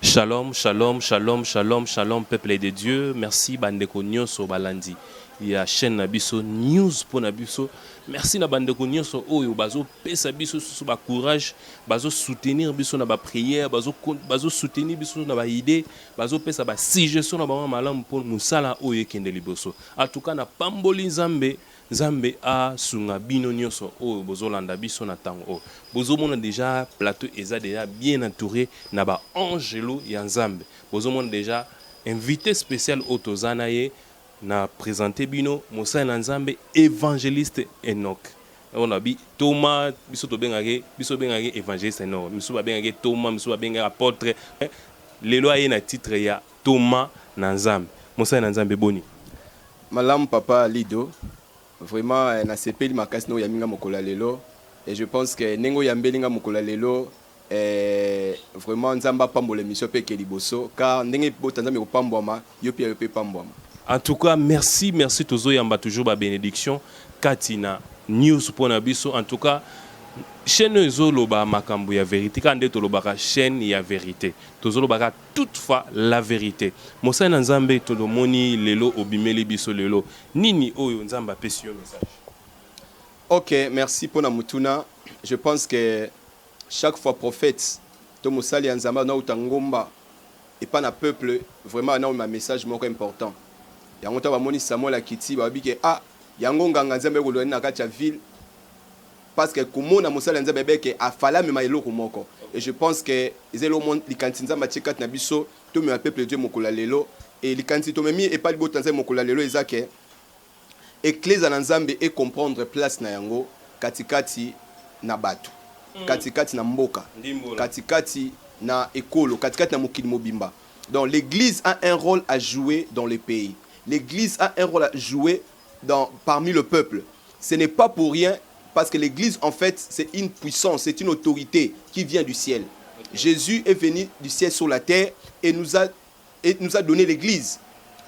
Shalom, shalom, shalom, shalom, shalom, peuple de Dieu. Merci, Bandeko Nyonso Balandi. Il y a chaîne Nabiso News pour Nabiso. Merci na Bandeko Nyonso Oyo bazo pesa biso sur ba courage, bazo soutenir biso na ba prière, bazo soutenir biso na ba idée, bazo pesa ba suggestion na ba malam pour musala oyo kende liboso. En tout cas na pamboli Nzambe a sunga bino nyonso oyo bozolanda biso na tango oyo. Bozomona déjà plateau eza déjà bien entouré na ba angelo ya Nzambe. Bozomona déjà invité spécial otozana ye na présenter bino Moussa na Nzambe évangéliste Enoch. On a bi Thomas biso to bengake évangéliste Enoch. Biso ba bengake Thomas, biso ba bengake apôtre. Lelo aye na titre ya Thomas na Nzambe. Moussa na Nzambe boni. Malam papa Lido. Vraiment na sepeli makasi no yaminga mokola lelo et je pense que nengo yambelinga mokola lelo vraiment nzamba pambola mission pe ke liboso car ndenge botanza me kopambwama yo pe pambwama. En tout cas merci tozo yamba toujours ba bénédiction katina news pour na biso. En tout cas chaîne ezoloba makambo ya vérité quand nde tolobaka chaîne ya vérité tozolobaka toutefois la vérité. Moussa na Nzambe tolomoni lelo obimeli biso lelo nini oyo Nzamba pesi yo message. OK, merci pour na mutuna. Je pense que chaque fois prophète to musali ya Nzamba na utangomba et pas na peuple vraiment na un message moko important. Yango ta ba moni Samuel akiti ba bike yango nganga Nzambe ko lona kati ya ville. Parce que comme on a mosala nza bébé que a fala me mailo komoko et je pense que zelo mon likantinza machikat na biso to me peuple Dieu mokola lelo et likantito memi et pas le botanza mokola lelo ezake église na Nzambe et comprendre place na yango katikati na batu katikati na mboka katikati na ekolo katikati na mokili mobimba. Donc l'église a un rôle à jouer dans le pays. L'église a un rôle à jouer parmi le peuple. Ce n'est pas pour rien. Parce que l'église, en fait, c'est une puissance, c'est une autorité qui vient du ciel. Okay. Jésus est venu du ciel sur la terre et nous a donné l'église.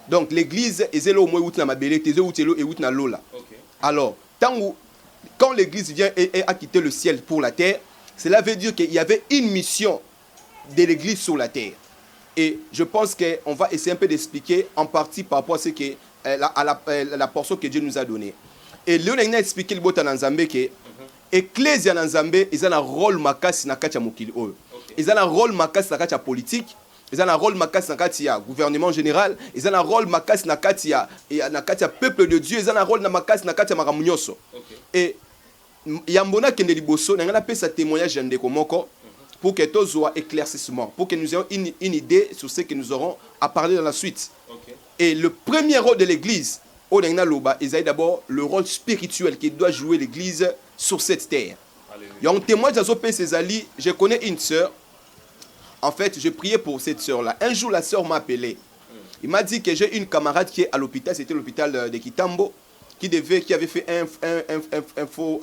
Donc l'église, alors, quand l'église vient et a quitté le ciel pour la terre, cela veut dire qu'il y avait une mission de l'église sur la terre. Et je pense qu'on va essayer un peu d'expliquer en partie par rapport à, la portion que Dieu nous a donnée. Et Léon a expliqué le botan Nzambe que Ecclésia Nzambe ils ont un rôle makasi na kati ya mokili oyo. Ils ont un rôle makasi na kati ya politique, ils ont un rôle makasi na kati ya gouvernement général, ils ont un rôle makasi na kati ya peuple de Dieu, ils ont un rôle makasi na kati ya makambo nyonso. Et yambona kende liboso na ngana pesa témoignage ndeko moko pour que tous soient éclaircissement, pour que nous ayons une idée sur ce que nous aurons à parler dans la suite. Et le premier rôle de l'église ils ont d'abord le rôle spirituel qui doit jouer l'église sur cette terre. Il y a un témoin de ces amis. Je connais une sœur. En fait, je priais pour cette sœur-là. Un jour, la sœur m'a appelé. Il m'a dit que j'ai une camarade qui est à l'hôpital. C'était l'hôpital de Kitambo, qui avait fait un faux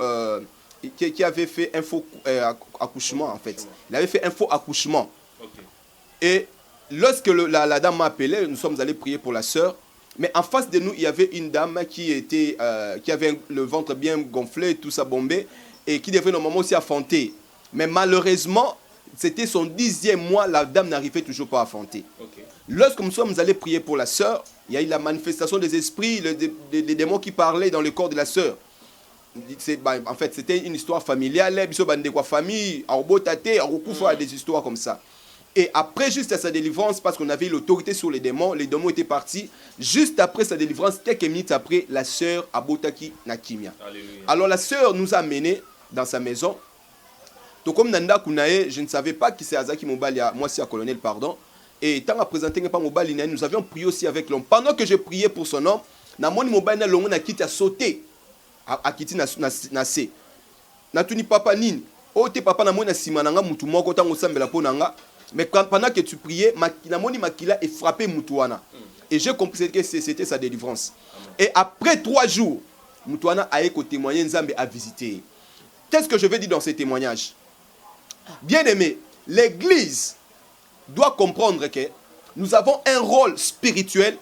accouchement, en fait. Il avait fait un faux accouchement. Et lorsque la dame m'a appelé, nous sommes allés prier pour la sœur. Mais en face de nous, il y avait une dame qui avait le ventre bien gonflé, tout ça bombé, et qui devait normalement aussi affanter. Mais malheureusement, c'était son 10e mois, la dame n'arrivait toujours pas à affanter. Lorsque nous sommes allés prier pour la sœur, il y a eu la manifestation des esprits, des démons qui parlaient dans le corps de la sœur. En fait, c'était une histoire familiale, famille, des histoires comme ça. Et après, juste à sa délivrance, parce qu'on avait l'autorité sur les démons étaient partis. Juste après sa délivrance, quelques minutes après, la sœur Abotaki Nakimia. Alors la sœur nous a amenés dans sa maison. Donc comme Nanda Kunae, je ne savais pas qui c'est Azaki Mobalia, moi c'est un colonel, pardon. Et tant à présenter pas Mobali, nous avions prié aussi avec l'homme. Pendant que je priais pour son homme, Namoni Mobali l'homme a quitté à sauter. A quitté Nassé. Natuni papa nini. Ote papa Namoni a simananga mutumoko tango sambela ponanga. Mais pendant que tu priais, Namoni Makila est frappé Moutouana. Et j'ai compris que c'était sa délivrance. Et après 3 jours, Moutouana a témoigné, Nzambe a visité. Qu'est-ce que je veux dire dans ces témoignages? Bien aimé, l'église doit comprendre que nous avons un rôle spirituel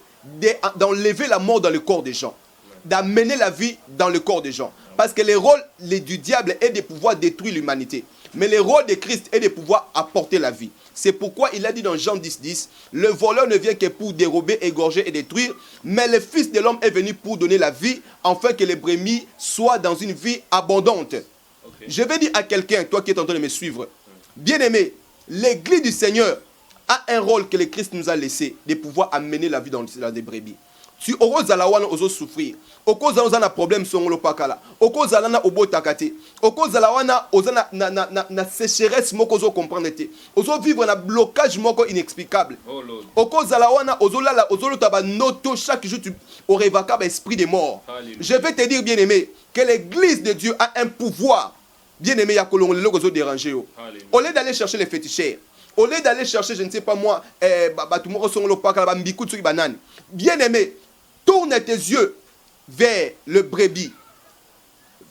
d'enlever la mort dans le corps des gens. d'amener la vie dans le corps des gens. Parce que le rôle du diable est de pouvoir détruire l'humanité. Mais le rôle de Christ est de pouvoir apporter la vie. C'est pourquoi il a dit dans Jean 10, 10, le voleur ne vient que pour dérober, égorger et détruire, mais le Fils de l'homme est venu pour donner la vie, afin que les brebis soient dans une vie abondante. Okay. Je vais dire à quelqu'un, toi qui es en train de me suivre, bien-aimé, l'église du Seigneur a un rôle que le Christ nous a laissé, de pouvoir amener la vie dans des brebis. Tu ozala wana ozo souffrir, okozala ozana problème songolo pakala, okozala na obotakate, okozala wana ozana na sécheresse moko ozo comprendre te, ozo vivre na blocage moko inexplicable, okozala wana ozolala ozolota ba noto chaque jour tu orevaka ba esprit de mort. Je vais te dire, bien aimé, que l'église de Dieu a un pouvoir, bien aimé, ya kolongolelo ozo déranger yo. Au lieu d'aller chercher les féticheurs, au lieu d'aller chercher, je ne sais pas moi, batumoko songolo pakala ba mbiku tsuki banane, bien aimé, tourne tes yeux vers le brebis.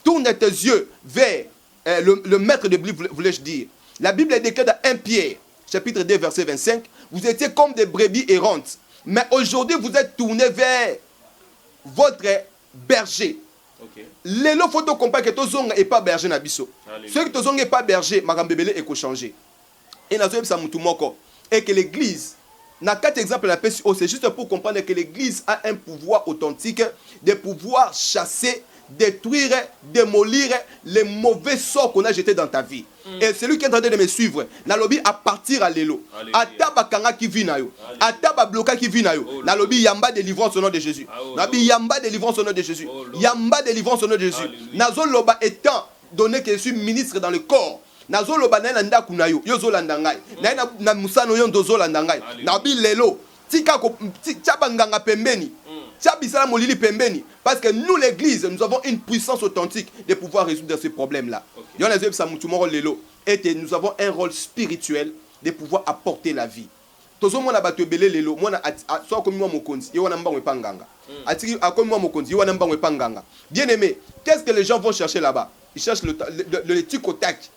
Tourne tes yeux vers le maître de Bible, voulais-je dire. La Bible déclare dans 1 Pierre, chapitre 2, verset 25, vous étiez comme des brebis errantes, mais aujourd'hui vous êtes tournés vers votre berger. Les lots faut comprendre que tozonga est pas berger nabiso. Ceux qui tozonga est pas berger, magambebele eko changer. Et nazoyeb sa mutu moko et que l'église na 4 exemples, c'est juste pour comprendre que l'église a un pouvoir authentique de pouvoir chasser, détruire, démolir les mauvais sorts qu'on a jetés dans ta vie. Et celui qui est en train de me suivre, nalobi à partir à l'élo. Ataba kanga qui vit na yo. Ataba bloka qui vit na yo. Nalobi yamba délivrance au nom de Jésus. Nalobi yamba délivrance au nom de Jésus. Yamba délivrance au nom de Jésus. Nazo loba étant donné que je suis ministre dans le corps. Nazoloba na ndaku na yo yozolanda ngai na musano yo ndozolanda ngai na bilelo tika ko tchabanganga pembeni tchabisala molili pembeni parce que nous l'église nous avons une puissance authentique de pouvoir résoudre ces problèmes là. Yo na zeb sa mutu moko lelo et nous avons un rôle spirituel de pouvoir apporter la vie. Tozo mona bato ebele lelo mona so komi mwa mokonzi yo wana mbangwe panganga atiki akomi mwa mokonzi yo wana mbangwe panganga. Bien aimé, qu'est-ce que les gens vont chercher là-bas? Ils cherchent le tic au tac.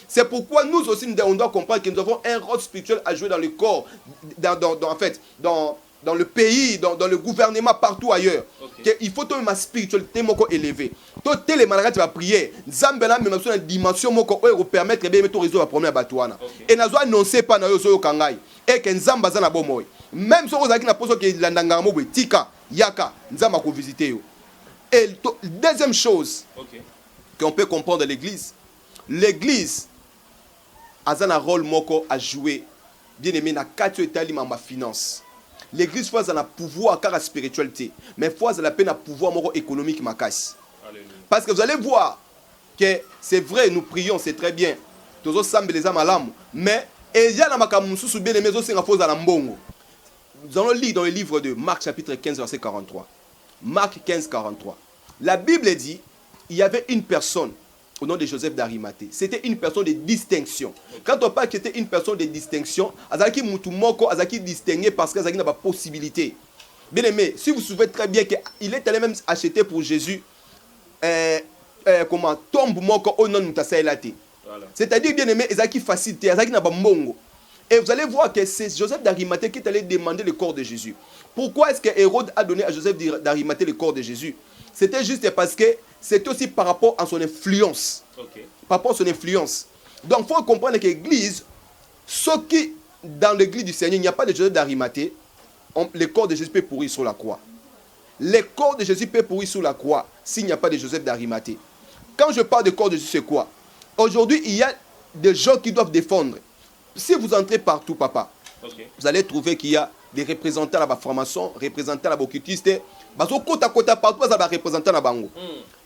C'est pourquoi nous aussi on doit comprendre que nous avons un rôle spirituel à jouer dans le corps, dans le pays, dans le gouvernement, partout ailleurs. Il faut que ma spiritualité soit élevée. Toutes les malades va prier. Zambela me une dimension moko pour permettre de résoudre le problème à Batouana. Et nous annoncé pas na yo kangai et que Nzamba za na bomoy. Même si vous avez na poso que landanga mo tika yaka Nzamba ko visiter yo. Et deuxième chose qu'on peut comprendre de l'église, l'église a un rôle moko à jouer, bien aimé, na katio etali ma finance. L'église fois un pouvoir car la spiritualité, mais fois la peine à pouvoir moko économique ma casse. Parce que vous allez voir que c'est vrai, nous prions, c'est très bien. Tous ensemble les âmes à l'âme, mais il y a na makamusu bien aimé aussi na fois à mbongo. Nous allons lire dans le livre de Marc chapitre 15 verset 43. Marc 15, 43. La Bible dit, il y avait une personne au nom de Joseph d'Arimathée. C'était une personne de distinction. Quand on parle que c'était une personne de distinction, Azaki Mutumoko, Azaki distingué parce qu'Azaki n'a pas possibilité. Bien aimé, si vous vous souvenez très bien qu'il est allé même acheter pour Jésus tombe moko au nom de Mutasaelate. C'est-à-dire, bien aimé, Azaki facilité, Azaki n'a pas mongo. Et vous allez voir que c'est Joseph d'Arimathée qui est allé demander le corps de Jésus. Pourquoi est-ce que Hérode a donné à Joseph d'Arimathée le corps de Jésus? C'était juste parce que c'était aussi par rapport à son influence. Par rapport à son influence. Donc il faut comprendre que l'église, ceux qui, dans l'église du Seigneur, il n'y a pas de Joseph d'Arimathée, le corps de Jésus peut pourrir sur la croix. Le corps de Jésus peut pourrir sur la croix s'il n'y a pas de Joseph d'Arimathée. Quand je parle de corps de Jésus, c'est quoi? Aujourd'hui, il y a des gens qui doivent défendre. Si vous entrez partout, papa, vous allez trouver qu'il y a des représentants à la franc-maçon, représentants à la occultiste, côte à côte partout, ça va représenter la bango.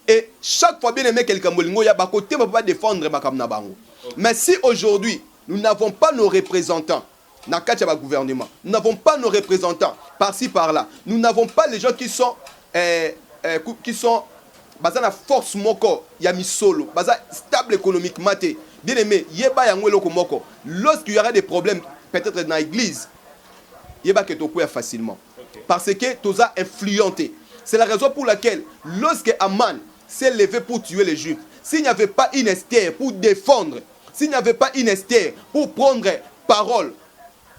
Et chaque fois bien aimé quelqu'un molingo, il y a ba côté va pas défendre ma bango. Mais si aujourd'hui nous n'avons pas nos représentants dans le gouvernement, nous n'avons pas nos représentants par-ci par-là, nous n'avons pas les gens qui sont basés la force moko ya misolo, basés stable économiquement. Bien aimé, yeba yango eloko moko. Lorsqu'il y aura des problèmes peut-être dans l'église, yeba que to facilement. Parce que tu as influenté. C'est la raison pour laquelle, lorsque Aman s'est levé pour tuer les Juifs, s'il n'y avait pas une Esther pour défendre, s'il n'y avait pas une Esther pour prendre parole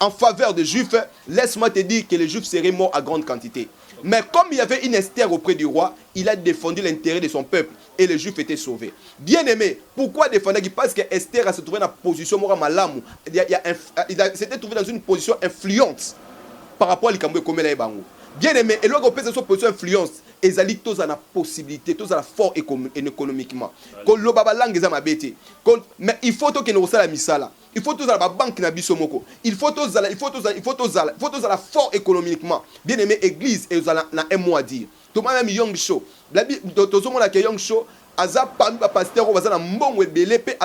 en faveur des Juifs, laisse-moi te dire que les Juifs seraient morts à grande quantité. Mais comme il y avait une Esther auprès du roi, il a défendu l'intérêt de son peuple et les Juifs étaient sauvés. Bien aimé, pourquoi défendre? Parce que Esther se trouvait dans la position Malamu. Il s'était trouvé dans une position influente par rapport à l'Ikambo comme elle est bango. Bien aimé, et lorsqu'on peut se position influence, ils ont tous la possibilité, tous la fort économiquement. Mais il faut que nous la misala. Il faut tous la banque na bisomoko. Il faut tous la fort économiquement. Bien aimé, église et na un mot à dire. Tout même Young Show. Tout le monde a Young Show. Aza parmi les pasteurs, on va na mbongo ebele pe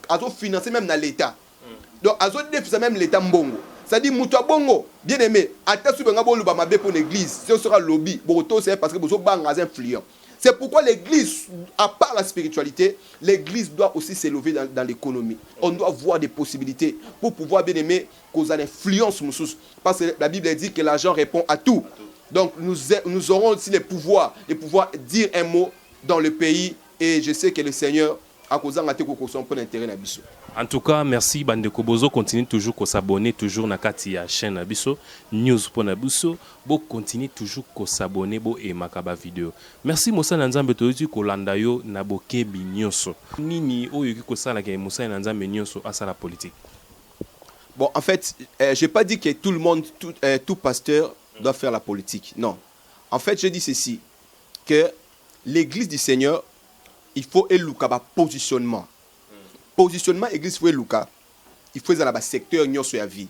azo financer même dans l'état. Donc azo définir même l'état mbongo. C'est-à-dire, Moutoua Bongo, bien aimé, à ta soupe, on va pour l'église, ce sera lobby, c'est parce que vous êtes influent. C'est pourquoi l'église, à part la spiritualité, l'église doit aussi s'élever dans l'économie. On doit voir des possibilités pour pouvoir, bien aimé, causer l'influence. Parce que la Bible dit que l'argent répond à tout. Donc, nous aurons aussi le pouvoir de pouvoir dire un mot dans le pays. Et je sais que le Seigneur a causé un peu d'intérêt dans Bissou. En tout cas, merci Bandeko Bozo, continue toujours à s'abonner toujours na kati ya chaîne Abisso News pour Nabisso, bo continue toujours à s'abonner bo et makaba vidéo. Merci Moussa Nanzambe toyoki ko landa yo na bokebi nyonso. Nini oyo ko sala ke Moussa Nanzambe nyonso asa la politique. Bon, en fait, j'ai pas dit que tout le monde, tout pasteur doit faire la politique. Non. En fait, je dis ceci, que l'église du Seigneur, il faut un positionnement. Positionnement église faut Luka, il faut dans le secteur union sur la vie.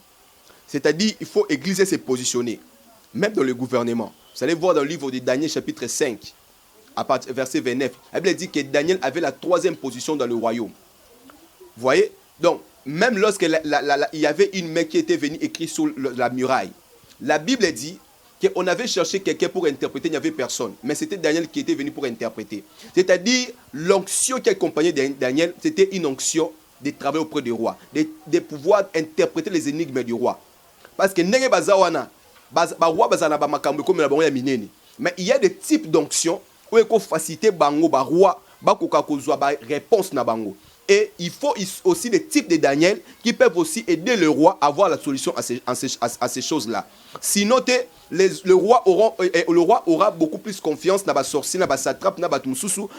C'est-à-dire il faut église se positionner même dans le gouvernement. Vous allez voir dans le livre de Daniel chapitre 5 à partir verset 29. La Bible dit que Daniel avait la 3e position dans le royaume. Vous voyez? Donc même lorsque il y avait une main qui était venue écrire sur la muraille. La Bible dit qu'on avait cherché quelqu'un pour interpréter, il n'y avait personne. Mais c'était Daniel qui était venu pour interpréter. C'est-à-dire, l'onction qui accompagnait Daniel, c'était une onction de travailler auprès du roi, de pouvoir interpréter les énigmes du roi. Parce que mais il y a des types d'onction où il faut faciliter bango, roi, réponse na bango. Et il faut aussi des types de Daniel qui peuvent aussi aider le roi à avoir la solution à ces choses-là. Sinon, le roi aura beaucoup plus confiance dans les sorciers, dans les satrapes, dans les moussous.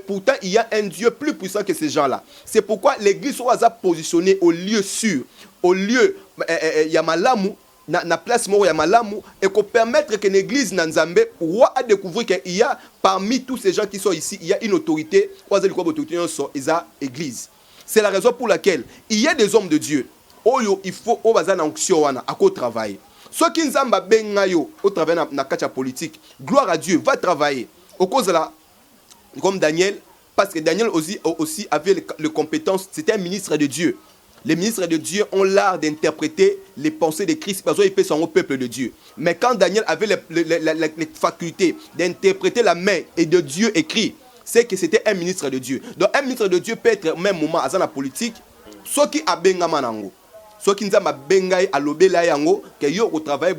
Pourtant, il y a un Dieu plus puissant que ces gens-là. C'est pourquoi l'église sera positionnée au lieu sûr, au lieu Yamalamu, na place moro ya malamu et qu'on permettre que l'église Nanzambe roi a découvert qu'il y a parmi tous ces gens qui sont ici, il y a une autorité, église. C'est la raison pour laquelle il y a des hommes de Dieu. Il faut au bazana onction wana à quoi travailler. Ceux qui nzamba bengayo au travail na kacha politique, gloire à Dieu, va travailler. Au cause là comme Daniel, parce que Daniel aussi avait les compétences, c'était un ministre de Dieu. Les ministres de Dieu ont l'art d'interpréter les pensées de Christ parce qu'ils sont au peuple de Dieu. Mais quand Daniel avait les facultés d'interpréter la main et de Dieu écrit, c'est que c'était un ministre de Dieu. Donc un ministre de Dieu peut être au même moment dans la politique, ceux qui a benga nango, ceux qui n'ont pas benga à l'obéla yango, que yo au travail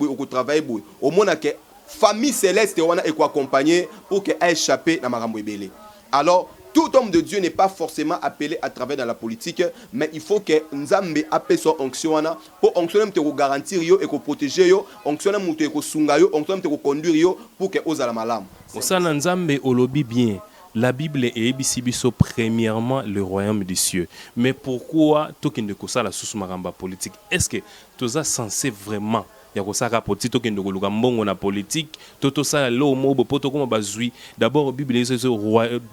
au moins que famille céleste wana est accompagner pour que a échappé na marambo ebele. Alors tout homme de Dieu n'est pas forcément appelé à travailler dans la politique, mais il faut que Nzambe appelle son onction pour onction te garantir yo et ko protéger yo, onction te ko sunga yo, onction te ko conduire yo pour que ozala malam. Osana Nzambe olobi bien. La Bible est ebisibiso premièrement le royaume des cieux. Mais pourquoi tout qui ne kosa la sous maramba politique? Est-ce que tu es censé vraiment ya kosaka politique to kendo koluka mbongo na politique toto ça lo mobo poto comme bazui d'abord Bible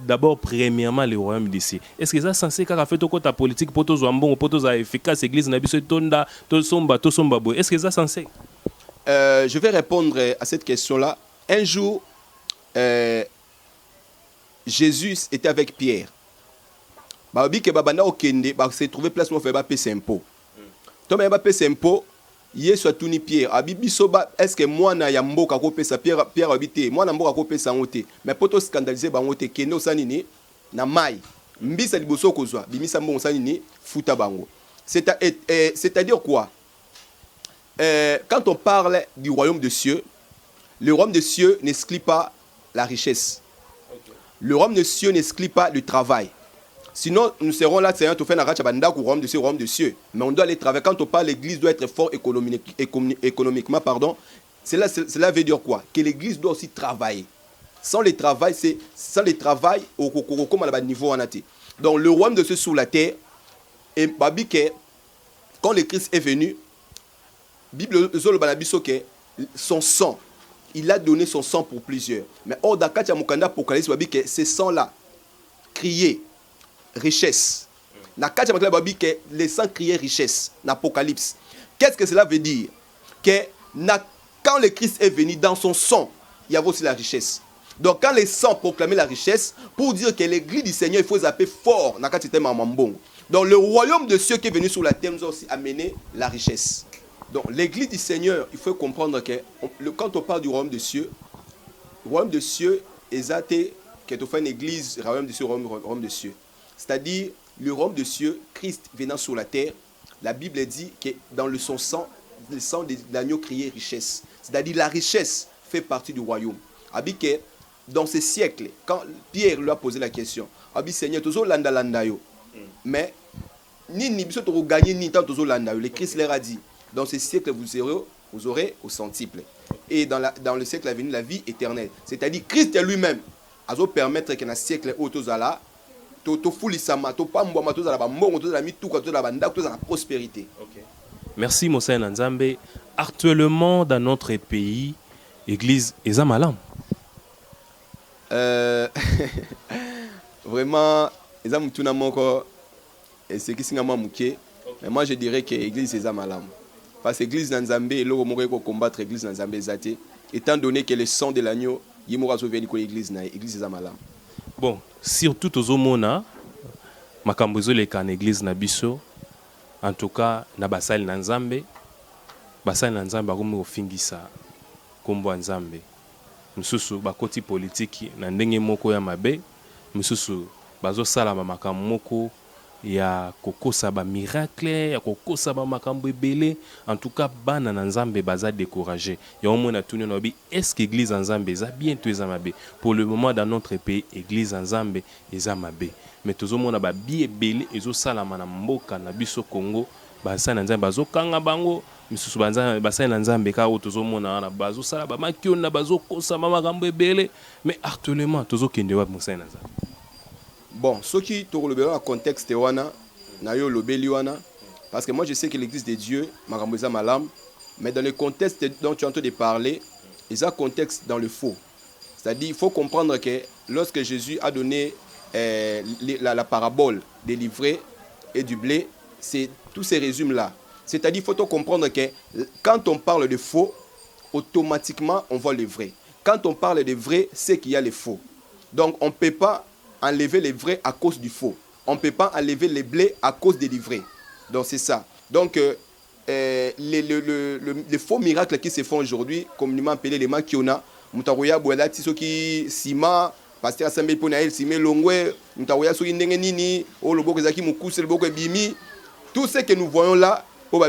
d'abord premièrement le royaume d'ici. Est-ce que ça censé kaka fait to ta politique poto zo mbongo poto za efficace église na biso tonda to somba bo? Est-ce que ça censé? Je vais répondre à cette question-là. Un jour Jésus était avec Pierre. Babi ke babanda okende ba se trouver place mo fait ba payer impôt. To ba payer impôt. Yesu atuni Pierre abibi soba est-ce que moi na ya mboka ko pesa Pierre habité moi na mboka ko pesa ngote mais poto scandaliser bango te kende osanini na mai mbisa liboso kozwa bimisa mbongo sanini futa bango c'est-à-dire quoi quand on parle du royaume des cieux, le royaume des cieux n'exclut pas la richesse. Le royaume des cieux n'exclut pas le travail. Sinon, nous serons là, Seigneur, tu fais un royaume de cieux, royaume de cieux. Mais on doit aller travailler. Quand on parle, l'église doit être fort économiquement, pardon. Cela veut dire quoi? Que l'église doit aussi travailler. Sans le travail, au niveau anati. Donc, le royaume de cieux sur la terre, et quand le Christ est venu, Bible son sang, il a donné son sang pour plusieurs. Mais hors d'Akatia Mukanda Apocalypse, ce sang-là criait richesse. Nakatia Mukanda le sang criait richesse. L'Apocalypse. Qu'est-ce que cela veut dire? Que quand le Christ est venu, dans son sang, il y avait aussi la richesse. Donc quand le sang proclamait la richesse, pour dire que l'église du Seigneur, il faut zapper fort. Donc le royaume de cieux qui est venu sur la terre nous a aussi amené la richesse. Donc l'église du Seigneur, il faut comprendre que quand on parle du royaume de cieux est que tu fais une église, royaume de cieux, royaume de cieux. C'est-à-dire le royaume de cieux, Christ venant sur la terre, la Bible dit que dans son sang, le sang de l'agneau criait richesse. C'est-à-dire la richesse fait partie du royaume. Que dans ce siècle, quand Pierre lui a posé la question, Seigneur, tu as landa yo. Mais ni tu as gagné ni tant tu as landa yo. Le Christ leur a dit, dans ce siècle, vous aurez au centuple. Et dans le siècle à venir, la vie éternelle. C'est-à-dire Christ lui-même a permettre que dans le siècle où tu as là, tu as la prospérité. Merci Moussa Nzambe. Actuellement dans notre pays, l'église est malam. Vraiment, mais moi je dirais que l'église est malam. Parce que l'église Nzambe est là pour combattre l'église Nzambe Zate, étant donné que le sang de l'agneau, il mourra sauver l'église est malam. Bon, surtout aux homona, makambozo les can église nabiso, en tout cas na basal Nzambe akomi ofingisa kombo Nzambe. Misusu bakoti politique na ndenge moko ya mabe, misusu bazo sala makambo moko ya kokosa ba miracle, ya kokosa ba makambo ebele. En tout cas bana na Nzambe baza découragé. Ya omona tuni na bi est-ce que église Nzambe za bientôt eza mabe? Pour le moment dans notre pays, église Nzambe eza mabe. Mais tozomona ba bi ebele ezo sala na mboka na biso Congo, basa na Nzambe bazo kanga bango. Misusu banza basai na Nzambe ka o tozomona na bazo sala ba makiona bazo kosa makambo ebele. Mais actuellement tozokende wa musai na Nzambe. Bon, ce qui te relève dans contexte wana na yo lobeli wana, parce que moi je sais que l'église de Dieu makamboza malam, mais dans le contexte dont tu es en train de parler, il y a un contexte dans le faux. C'est-à-dire il faut comprendre que lorsque Jésus a donné la parabole des livrets et du blé, c'est tous ces résumes là. C'est-à-dire il faut comprendre que quand on parle de faux, automatiquement on voit le vrai. Quand on parle de vrai, c'est qu'il y a les faux. Donc on ne peut pas enlever les vrais à cause du faux. On ne peut pas enlever les blés à cause des livrets. Donc c'est ça. Donc les faux miracles qui se font aujourd'hui, communément appelés les makiona, mutaroya boela tisoki sima, pasteur Asambe Ponael sime longwe, mutaroya soki ndenge nini, o loboko zaki mukuse loboko bimi. Tout ce que nous voyons là, o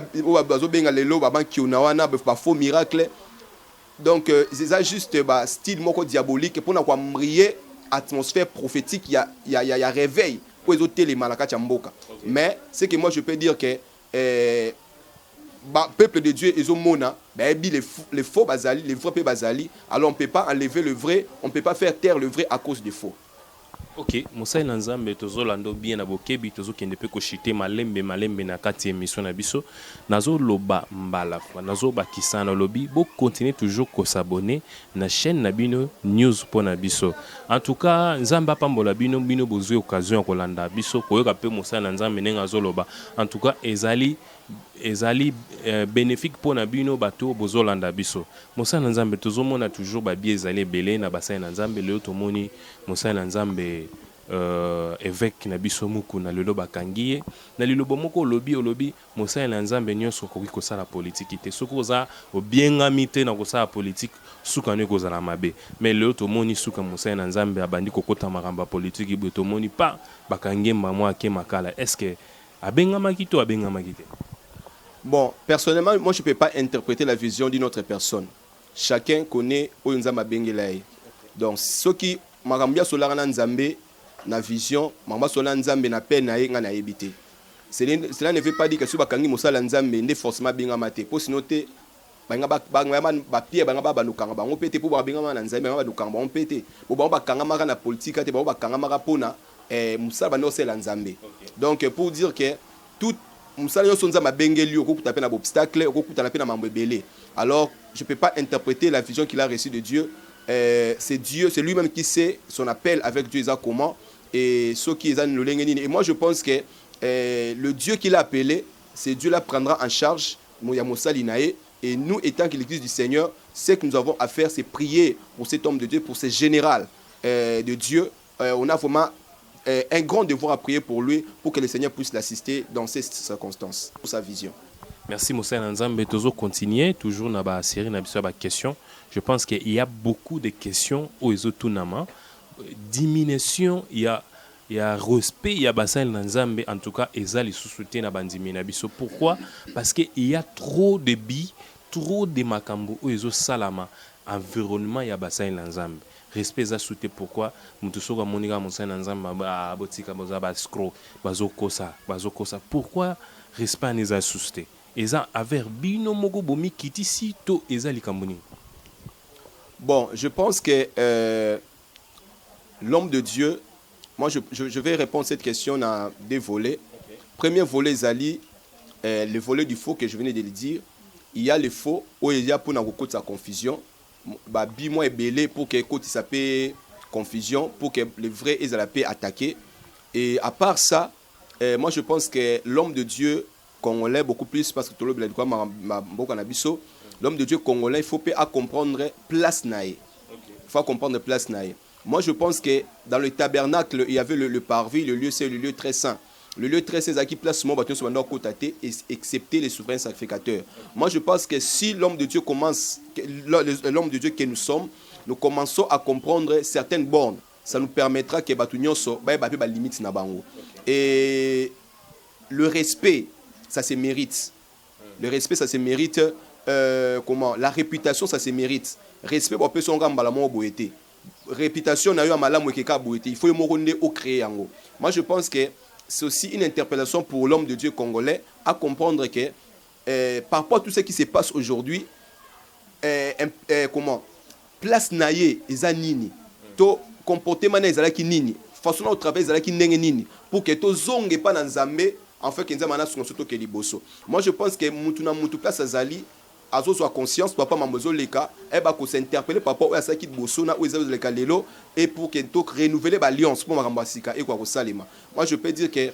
bazo benga lelo ba makiona wana ba faux miracles. Donc c'est ça juste style moko diabolique pour na kwa mbrier atmosphère prophétique, il y a réveil pour les autres les malaka mboka. Mais ce que moi je peux dire que peuple de Dieu ils ont mona les faux bazali, les vrais bazali, alors on peut pas enlever le vrai, on peut pas faire taire le vrai à cause des faux. Ok, Moussa Nzambe tozolando bien na bokebi tozokende pe ko chite malembe na kati émission na biso nazo loba mbala nazo bakisa na lobi bo continuer toujours ko s'abonner na chaîne na bino news po na biso. En tout cas Nzamba pambola bino bozui occasion ko landa biso koyoka pe Moussa Nzambe nenga zoloba. En tout cas ezali bénéfique pour na bino bato bozolanda biso. Moussa Nzambe tozomona toujours ba bi ezali belé na basai na Nzambe leo tomoni Moussa Nzambe évêque na biso muku na lelo bakangiye na lilobo moko olobi Moussa Nzambe nyonso koki kosala politique te soko za obiengami te na kosala politique suka ne kozala mabe. Mais leo tomoni suka Moussa Nzambe abandi kokota makamba politique bo tomoni pa bakangiye mwa ke makala. Est-ce que abengamaki to abengamaki te? Bon, personnellement, moi je ne peux pas interpréter la vision d'une autre personne. Chacun connaît Oyunzama Bengelay. Donc, ceux qui Marambia Solarana Nzambe, na vision mama sola nzambe na peine na ye nga na yebité. Cela ne veut pas dire que si bakangi mosala nzambe ndé forcément bingama te po sinon te ba pierre banga ba nukanga bango pété pour ba bingama na nzambe ba nukanga bango pété bo ba kanga maka na politique te ba kanga maka pona musala bano c'est la nzambe. Donc pour dire que tout musala yo sonza mabengeli okukuta pe na obstacle okukuta na pe na mambo ebele. Alors je peux pas interpréter la vision qu'il a reçue de Dieu. C'est Dieu, c'est lui-même qui sait son appel avec Dieu comment et ce qui est le lengeni. Et moi je pense que le Dieu qu'il a appelé, c'est Dieu la prendra en charge et nous étant que l'église du Seigneur, ce que nous avons à faire c'est prier pour cet homme de Dieu, pour ce général de Dieu. On a vraiment un grand devoir à prier pour lui pour que le Seigneur puisse l'assister dans ces circonstances, pour sa vision. Merci Moussa Nzambe. Toujours continuer, toujours dans la série, dans la question. Je pense qu'il y a beaucoup de questions aux autonoma. Diminution, il y a respect, il y a bassin Nzambe. En tout cas, ils ont les sous-soutiens dans bandimina biso. Pourquoi? Parce qu'il y a trop de billes, trop de makambo aux autres salama. Environnement, il y a bassin Nzambe. Respect za soutien pourquoi mutusoka monika Moussa Nzambe ba botika boza ba scro bazokosa. Pourquoi respect les a soutien? Eza aver bino moko bomi kiti sito eza likamboni. Bon, je pense que l'homme de Dieu, moi je vais répondre à cette question dans deux volets. Okay. Premier volet, Zali, le volet du faux que je venais de le dire. Il y a le faux où il y a pour sa confusion. Moi est belé pour que ça peut confusion, pour que le vrai est à la paix attaqué. Et à part ça, moi je pense que l'homme de Dieu congolais beaucoup plus parce que tout le monde l'homme de Dieu congolais, il faut pas comprendre place naïe. Il faut comprendre place naïe. Moi, je pense que dans le tabernacle, il y avait le parvis, le lieu, c'est le lieu très saint. Le lieu très saint, c'est qui place mon bâton sur notre côté, excepté les souverains sacrificateurs. Moi, je pense que si l'homme de Dieu commence, l'homme de Dieu que nous sommes, nous commençons à comprendre certaines bornes, ça nous permettra que bâton soit limite na bango. Et le respect, ça se mérite. Le respect, ça se mérite. Comment la réputation ça se mérite. Respect pour personne ngamba mo boité. Réputation na yo malamu keka boité. Il faut moronde au créer yango. Moi je pense que c'est aussi une interpellation pour l'homme de Dieu congolais à comprendre que par rapport à tout ce qui se passe aujourd'hui comment place naie ezanini to comportement na ezalaki nini façon au travail ezalaki ndenge nini pour que to zonge pa na nzambe en fait kenza mana son soto ke liboso. Moi je pense que mutu na mutu place azali azo soit conscience papa mamozo leka et ba ko s'interpeller papa ou asaki boso na ou ezo leka lelo et pour que to renouveler l'alliance pour marambasika et quoi ko salema. Moi je peux dire que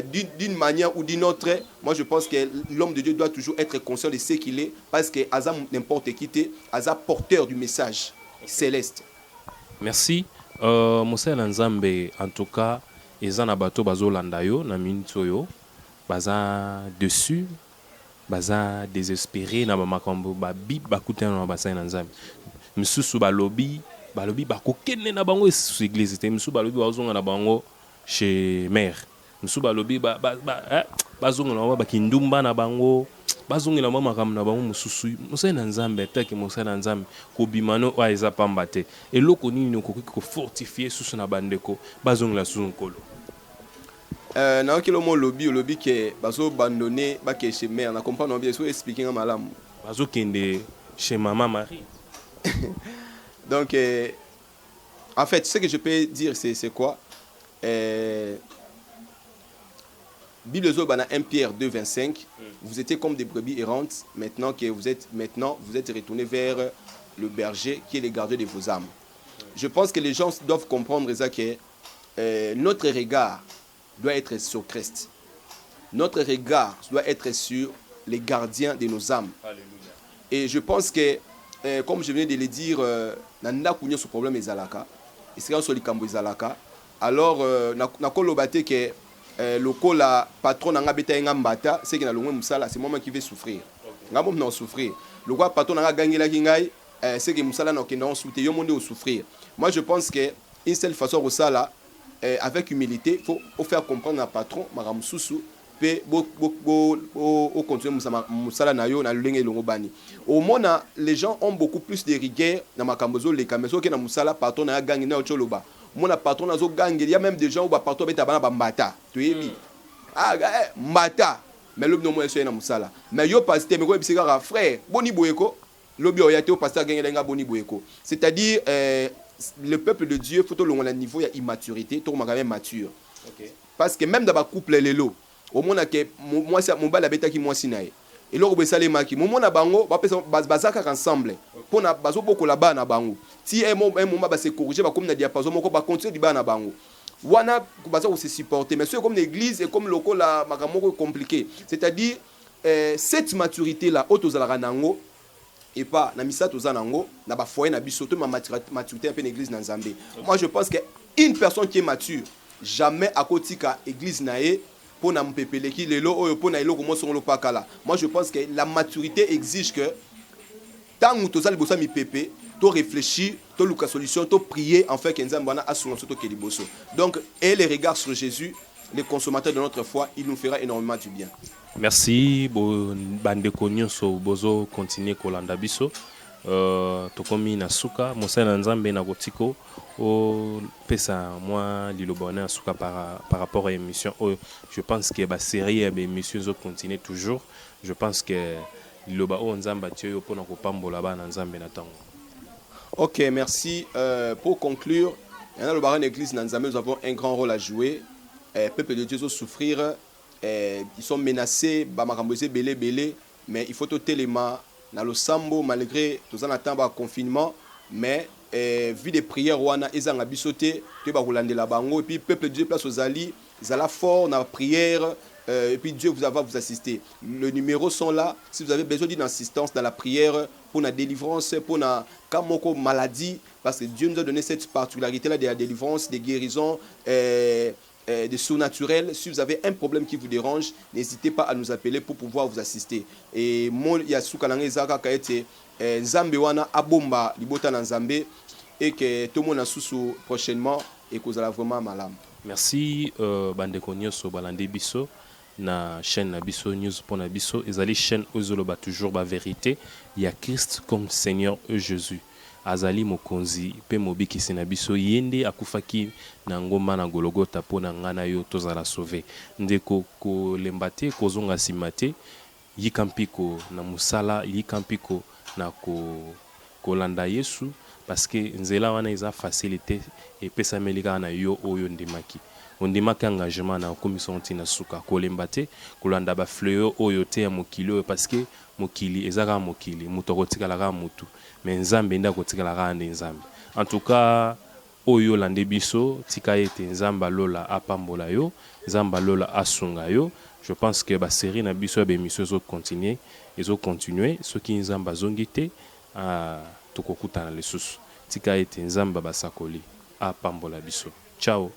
d'une manière ou d'une autre, moi je pense que l'homme de Dieu doit toujours être conscient de ce qu'il est parce que aza n'importe qui te aza porteur du message céleste. Merci. Moussa Nzambe en tout cas ezana bato bazolanda yo na minute yo baza dessus baza désespéré na makambo ba bib bakutana na bassin Nzambe misusu balobi bakokene na bango sur église te misusu balobi bazonga na bango chez mère misusu balobi bazonga na bakindumba na bango bazongela mama makambo na bango misusu Moussa Nzambe taki Moussa Nzambe ko bimano wa eza pamba te eloko nini ko fortifier susu na bandeko bazongela susu nkolo. Dans quel moment lobby que bazo abandonné ba que chez mère na comprendre bien so expliquer en malam bazo kende chez maman Marie. Donc en fait ce que je peux dire c'est quoi Bible zo bana 1 Pierre 2:25 vous étiez comme des brebis errantes maintenant vous êtes retournés vers le berger qui est le gardien de vos âmes. Je pense que les gens doivent comprendre ça que notre regard doit être sur Christ. Notre regard doit être sur les gardiens de nos âmes. Alléluia. Et je pense que, comme je venais de le dire, nanda kunyo ce problème ezalaka. Est-ce sur likambo ezalaka? Alors, na kolobate que le la patron nanga beta ngambata, c'est que na longwe musala, c'est moi qui vais souffrir. Ngamo na souffrir. Le roi patron nanga gangela kingai, c'est que musala na okenda souffrir, yo monde au souffrir. Moi je pense que une seule façon au sala avec humilité, il faut faire comprendre à patron, Maram Soussou, au continuer Moussala Nayo, na Lulenge Longobani. Au moins, les gens ont beaucoup plus de rigueur dans ma cambozo, les camésos qui na Moussala, patron na gang na Ocholoba. mon patron nazo gang il y a même des gens où ba patron beta bana ba mbata to yebi mbata mais lobi no mo eso na musala mais yo pasteur me ko bisika ka frère boni boyeko lobi o yate o pasteur gangelenga boni boyeko c'est-à-dire le peuple de Dieu faut to longa niveau ya immaturité to ma quand même mature. OK. Parce que même dans ba couple lelo au moins que moi ça mon bala beta ki moi sinaye et là obesale maki momo na bango ba pesa bazaka ensemble pour na bazo boko la ba na bango si un moment ba se corriger ba comme na diapason moko ba continuer di ba na bango wana bazo se supporter mais c'est comme l'église et comme loko la makamoko compliqué c'est-à-dire cette maturité là autozala nango et pas na misa tozanango na ba foyer na biso to ma maturité un peu l'église na Nzambe. Moi je pense que une personne qui est mature jamais à kotika église nae pour na mpepeleki lelo oyo pour na eloko mo songolo pakala. Moi je pense que la maturité exige que tant que tozali bossa mi pepe to réfléchir to luka solution to prier en fait que Nzambe wana asunga soto ke liboso. Donc et les regards sur Jésus, les consommateurs de notre foi, il nous fera énormément du bien. Merci bandeko nyonso bozo continuer kolanda biso tokomi na suka mosala Nzambe na kotiko o pesa moi liloba na suka par rapport à émission je pense que ba série ya émission zo continuer toujours je pense que liloba o Nzamba tio pona ko pambola ba na Nzambe na tango. OK, merci. Pour conclure, dans le baron église na Nzambe nous avons un grand rôle à jouer. Peuple de Dieu souffrir, ils sont menacés, ba makamboze belé mais il faut tout téléma dans le sambo malgré tout ça attend ba confinement mais vu des prières wana ezanga bisoté te ba kolandela bango et puis peuple de Dieu place aux alliés ils alla fort dans la prière et puis Dieu va vous assister. Les numéros sont là si vous avez besoin d'une assistance dans la prière pour la délivrance pour la kamoko maladie parce que Dieu nous a donné cette particularité là de la délivrance, des guérisons de surnaturel. Si vous avez un problème qui vous dérange, n'hésitez pas à nous appeler pour pouvoir vous assister. Et mon yasuka langue zaka kaete Nzambe wana abomba libota na Nzambe et que tout le monde a sous prochainement et que vous allez vraiment malam. Merci bandeko nyonso balande biso na chaîne na biso news pour na biso ezali chaîne ozoloba toujours ba vérité il y a Christ comme Seigneur Jésus. Azali mokonzi pe mobikisi na biso yende akufaki na ngoma na Golgotha pona ngana yo tozala sauver ndeko ko lembate ko zonga simate yikampiko na musala yikampiko na ko landa Yesu parce que nzela wana eza facilité et pesa melika na yo oyo ndimaki ondimaki engagement na commission tina suka ko lembate ko landa ba fleur oyo te ya mokili parce que mokili ezaka mokili muto kotikala ka mutu mais Nzambe nda kotikala ka Nzambe en tout cas oyo lande biso tika ete Nzamba lola apambola yo Nzamba lola asunga yo. Je pense que ba série na biso ba émission zo continuer ce qui Nzamba zongite tokokutana lesusu tika ete Nzamba basakoli apambola biso. Ciao.